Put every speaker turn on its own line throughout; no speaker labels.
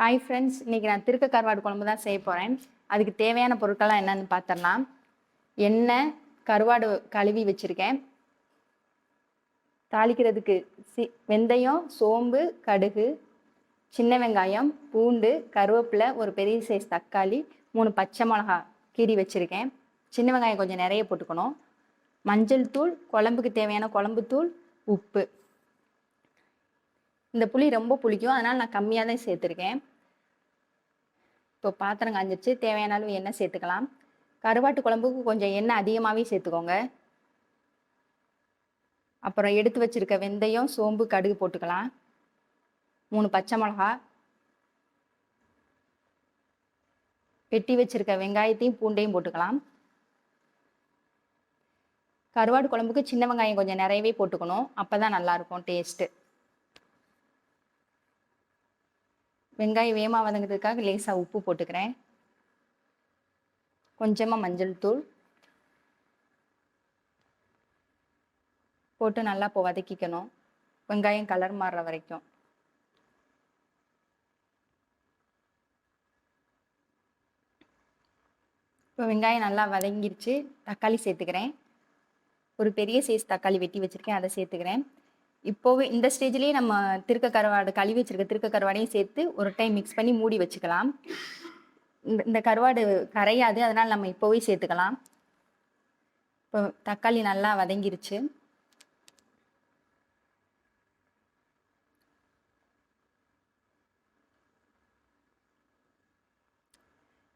Hi friends, இன்றைக்கி நான் திருக்க கருவாடு குழம்பு தான் செய்ய போகிறேன். அதுக்கு தேவையான பொருட்கள்லாம் என்னென்னு பார்த்துடலாம். எண்ணெய், கருவாடு கழுவி வச்சுருக்கேன். தாளிக்கிறதுக்கு வெந்தயம், சோம்பு, கடுகு, சின்ன வெங்காயம், பூண்டு, கருவேப்பிலை, ஒரு பெரிய சைஸ் தக்காளி, 3 பச்சை மிளகா கீறி வச்சுருக்கேன். சின்ன வெங்காயம் கொஞ்சம் நிறைய போட்டுக்கணும். மஞ்சள் தூள், குழம்புக்கு தேவையான குழம்பு தூள், உப்பு. இந்த புளி ரொம்ப புளிக்கும், அதனால் நான் கம்மியாக தான் சேர்த்துருக்கேன். இப்போ பாத்திரம் காஞ்சிருச்சு, தேவையான அளவு எண்ணெய் சேர்த்துக்கலாம். கருவாட்டு குழம்புக்கு கொஞ்சம் எண்ணெய் அதிகமாகவே சேர்த்துக்கோங்க. அப்புறம் எடுத்து வச்சிருக்க வெந்தயம், சோம்பு, கடுகு போட்டுக்கலாம். 3 பச்சை மிளகா, வெட்டி வச்சிருக்க வெங்காயத்தையும் பூண்டையும் போட்டுக்கலாம். கருவாடு குழம்புக்கு சின்ன வெங்காயம் கொஞ்சம் நிறையவே போட்டுக்கணும், அப்பதான் நல்லா இருக்கும் டேஸ்ட்டு. வெங்காயம் வேகமாக வதங்கிறதுக்காக லேசாக உப்பு போட்டுக்கிறேன். கொஞ்சமாக மஞ்சள் தூள் போட்டு நல்லா இப்போ வதக்கிக்கணும், வெங்காயம் கலர் மாறுற வரைக்கும். இப்போ வெங்காயம் நல்லா வதங்கிருச்சு, தக்காளி சேர்த்துக்கிறேன். ஒரு பெரிய சைஸ் தக்காளி வெட்டி வச்சுருக்கேன், அதை சேர்த்துக்கிறேன். இப்போவே இந்த ஸ்டேஜ்லேயே நம்ம திருக்க கருவாடு கழுவி வச்சிருக்க திருக்க கருவாடையும் சேர்த்து ஒரு டைம் மிக்ஸ் பண்ணி மூடி வச்சுக்கலாம். இந்த கருவாடு கரையாது, அதனால் நம்ம இப்போவே சேர்த்துக்கலாம். இப்போ தக்காளி நல்லா வதங்கிருச்சு.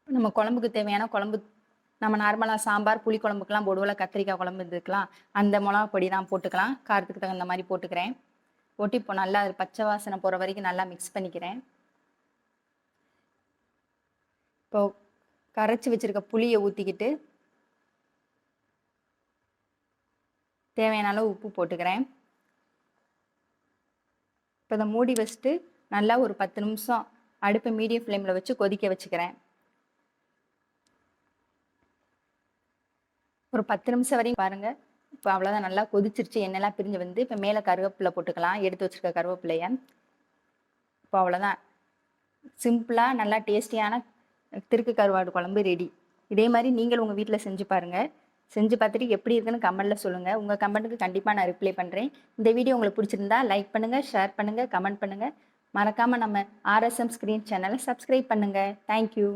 நம்ம குழம்புக்கு தேவையான குழம்பு, நம்ம நார்மலாக சாம்பார் புளி குழம்புக்கெல்லாம் போடுவோம்ல, கத்திரிக்காய் குழம்பு இதுக்கெலாம் அந்த மிளகா பொடி தான் போட்டுக்கலாம். காரத்துக்கு தகுந்த மாதிரி போட்டுக்கிறேன். போட்டு இப்போ நல்லா அது பச்சை வாசனை போகிற வரைக்கும் நல்லா மிக்ஸ் பண்ணிக்கிறேன். இப்போ கரைச்சி வச்சிருக்க புளியை ஊற்றிக்கிட்டு தேவையான அளவு உப்பு போட்டுக்கிறேன். இப்போ இதை மூடி வச்சுட்டு நல்லா ஒரு 10 நிமிஷம் அடுப்பை மீடியம் ஃப்ளேமில் வச்சு கொதிக்க வச்சுக்கிறேன். ஒரு 10 நிமிஷம் வரையும் பாருங்கள். இப்போ அவ்வளோதான், நல்லா கொதிச்சிருச்சு, எண்ணெய்லாம் பிரிஞ்சு வந்து. இப்போ மேலே கருவேப்பிலை போட்டுக்கலாம், எடுத்து வச்சுருக்க கருவேப்பிலையை. இப்போ அவ்வளோதான், சிம்பிளாக நல்லா டேஸ்டியான திருக்க கருவாடு குழம்பு ரெடி. இதே மாதிரி நீங்கள் உங்கள் வீட்டில் செஞ்சு பாருங்கள். செஞ்சு பார்த்துட்டு எப்படி இருக்குன்னு கமெண்ட்டில் சொல்லுங்கள். உங்கள் கமெண்ட்டுக்கு கண்டிப்பாக நான் ரிப்ளை பண்ணுறேன். இந்த வீடியோ உங்களுக்கு பிடிச்சிருந்தா லைக் பண்ணுங்கள், ஷேர் பண்ணுங்கள், கமெண்ட் பண்ணுங்கள். மறக்காமல் நம்ம RSM ஸ்க்ரீன் சேனலை சப்ஸ்கிரைப் பண்ணுங்கள். தேங்க்யூ.